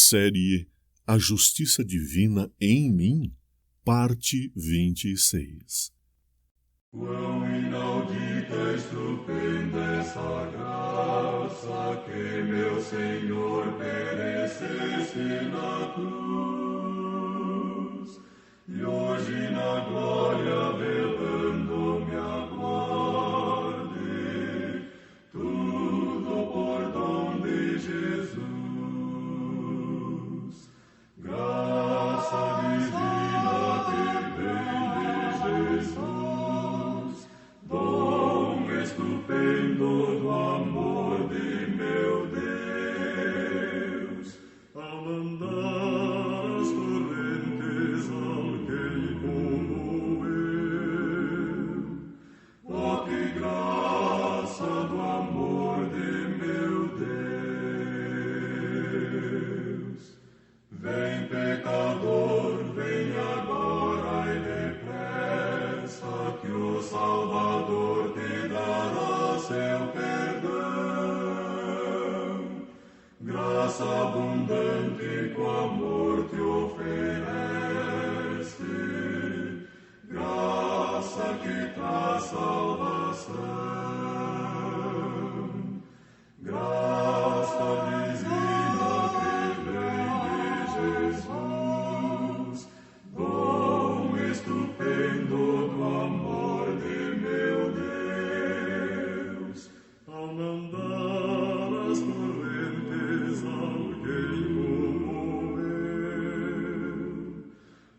série A Justiça Divina em Mim, parte 26. Quão inaudita e estupenda essa graça que meu Senhor perecesse na cruz, e hoje na glória velando-me aguarde, tudo por dom de Jesus. Graça divina que vem de Jesus, dom estupendo do amor de meu Deus, ao mandar as correntes alguém comoveu. Oh, que graça do amor de meu Deus! Vem, pecador, vem agora e depressa, que o Salvador te dará seu perdão. Graça abundante com amor te oferece, graça que traz salvação. Graça divina que vem de Jesus, dom estupendo do amor de meu Deus, ao mandar as correntes alguém comoveu.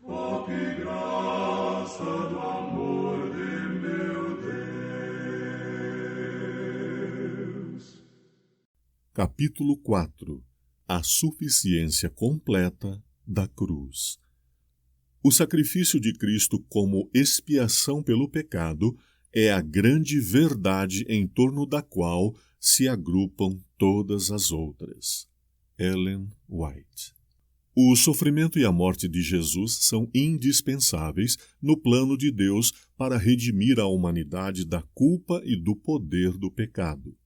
Oh, que graça do amor de meu Deus! Capítulo 4. A suficiência completa da cruz. O sacrifício de Cristo como expiação pelo pecado é a grande verdade em torno da qual se agrupam todas as outras. Ellen White. O sofrimento e a morte de Jesus são indispensáveis no plano de Deus para redimir a humanidade da culpa e do poder do pecado.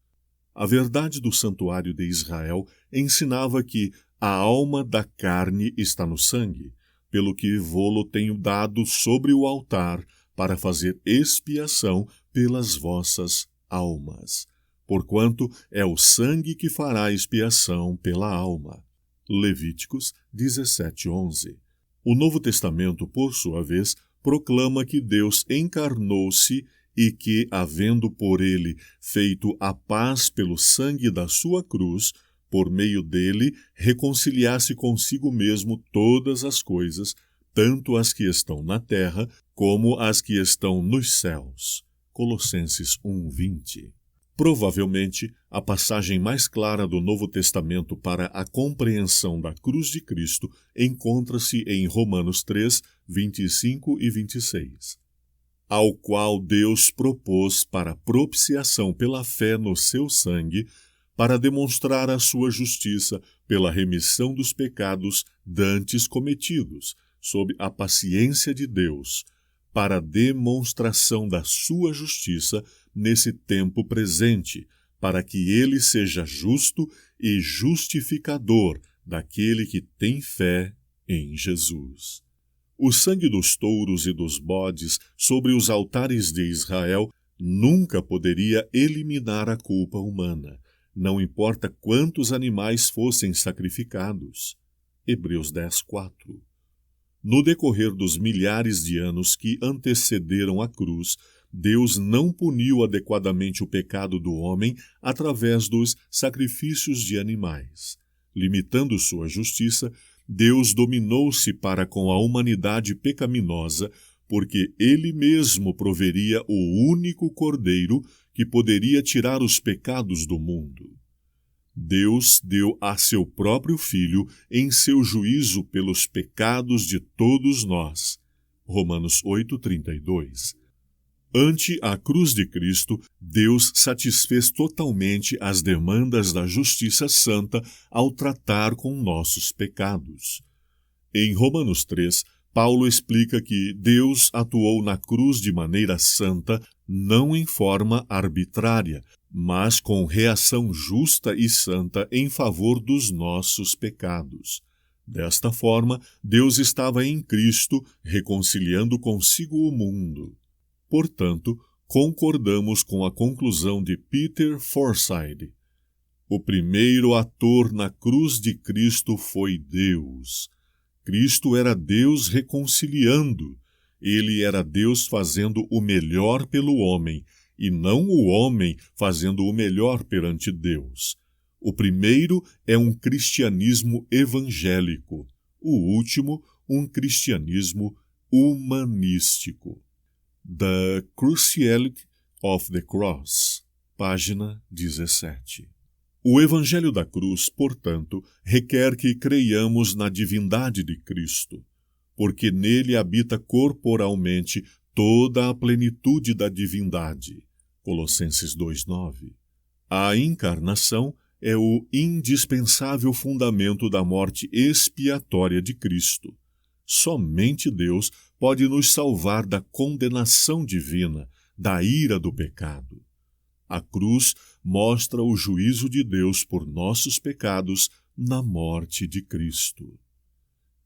A verdade do santuário de Israel ensinava que a alma da carne está no sangue, pelo que vô-lo tenho dado sobre o altar para fazer expiação pelas vossas almas, porquanto é o sangue que fará expiação pela alma. Levíticos 17:11. O Novo Testamento, por sua vez, proclama que Deus encarnou-se e que, havendo por ele feito a paz pelo sangue da sua cruz, por meio dele reconciliasse consigo mesmo todas as coisas, tanto as que estão na terra como as que estão nos céus. Colossenses 1:20. Provavelmente, a passagem mais clara do Novo Testamento para a compreensão da cruz de Cristo encontra-se em Romanos 3, 25 e 26. Ao qual Deus propôs para propiciação pela fé no seu sangue, para demonstrar a sua justiça pela remissão dos pecados dantes cometidos, sob a paciência de Deus, para a demonstração da sua justiça nesse tempo presente, para que ele seja justo e justificador daquele que tem fé em Jesus. O sangue dos touros e dos bodes sobre os altares de Israel nunca poderia eliminar a culpa humana, não importa quantos animais fossem sacrificados. Hebreus 10:4. No decorrer dos milhares de anos que antecederam a cruz, Deus não puniu adequadamente o pecado do homem através dos sacrifícios de animais. Limitando sua justiça, Deus dominou-se para com a humanidade pecaminosa, porque ele mesmo proveria o único cordeiro que poderia tirar os pecados do mundo. Deus deu a seu próprio Filho em seu juízo pelos pecados de todos nós. Romanos 8:32. Ante a cruz de Cristo, Deus satisfez totalmente as demandas da justiça santa ao tratar com nossos pecados. Em Romanos 3, Paulo explica que Deus atuou na cruz de maneira santa, não em forma arbitrária, mas com reação justa e santa em favor dos nossos pecados. Desta forma, Deus estava em Cristo, reconciliando consigo o mundo. Portanto, concordamos com a conclusão de Peter Forsyth. O primeiro ator na cruz de Cristo foi Deus. Cristo era Deus reconciliando. Ele era Deus fazendo o melhor pelo homem, e não o homem fazendo o melhor perante Deus. O primeiro é um cristianismo evangélico, o último, um cristianismo humanístico. The Cruciality of the Cross, página 17. O Evangelho da Cruz, portanto, requer que creiamos na divindade de Cristo, porque nele habita corporalmente toda a plenitude da divindade. Colossenses 2:9. A encarnação é o indispensável fundamento da morte expiatória de Cristo. Somente Deus pode nos salvar da condenação divina, da ira do pecado. A cruz mostra o juízo de Deus por nossos pecados na morte de Cristo.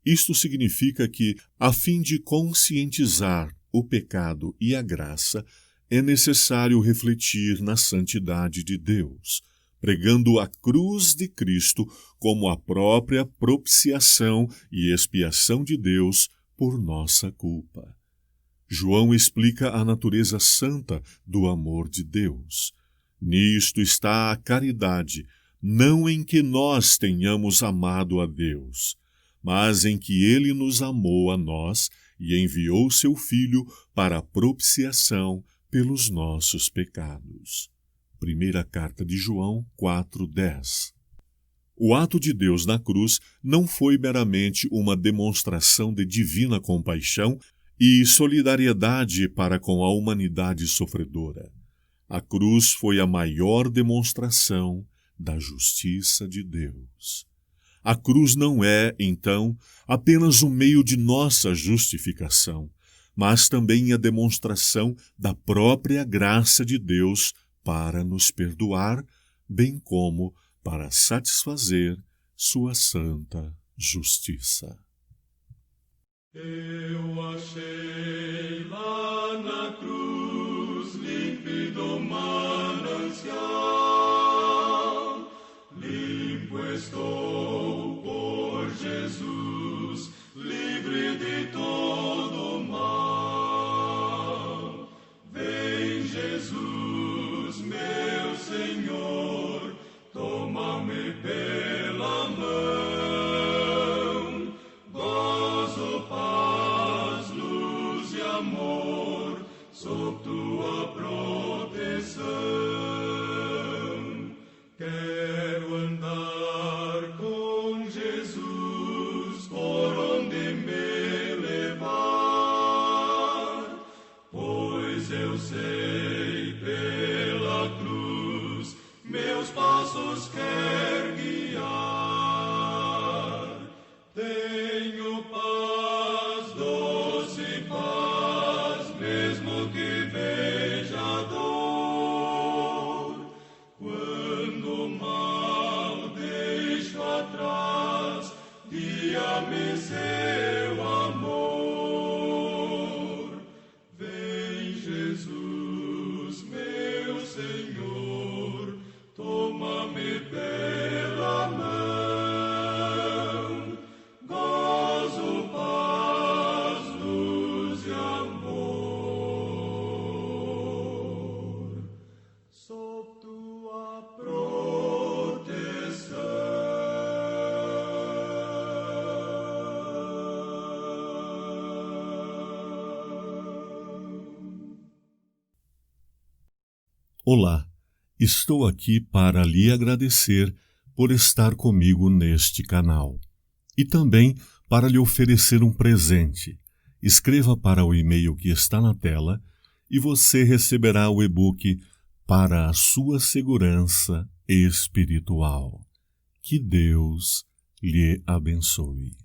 Isto significa que, a fim de conscientizar o pecado e a graça, é necessário refletir na santidade de Deus, pregando a cruz de Cristo como a própria propiciação e expiação de Deus por nossa culpa. João explica a natureza santa do amor de Deus. Nisto está a caridade, não em que nós tenhamos amado a Deus, mas em que Ele nos amou a nós e enviou seu Filho para a propiciação pelos nossos pecados. Primeira Carta de João 4:10. O ato de Deus na cruz não foi meramente uma demonstração de divina compaixão e solidariedade para com a humanidade sofredora. A cruz foi a maior demonstração da justiça de Deus. A cruz não é, então, apenas um meio de nossa justificação, mas também a demonstração da própria graça de Deus para nos perdoar, bem como para satisfazer sua santa justiça. Eu achei lá na cruz límpido manancial, limpo estou por Jesus, livre de todo mal. Vem Jesus, meu Senhor, toma-me pela mão, gozo, paz, luz e amor, sob tua proteção. Quero andar com Jesus por onde me levar, pois eu sei pela cruz meus passos quer guiar. Tenho paz, doce paz, mesmo que veja dor. Quando o mal deixo atrás, guia-me seu amor. Vem Jesus, meu Senhor, toma-me pela mão, gozo, paz, luz e amor, sob tua proteção. Olá, estou aqui para lhe agradecer por estar comigo neste canal e também para lhe oferecer um presente. Escreva para o e-mail que está na tela e você receberá o e-book Para a Sua Segurança Espiritual. Que Deus lhe abençoe.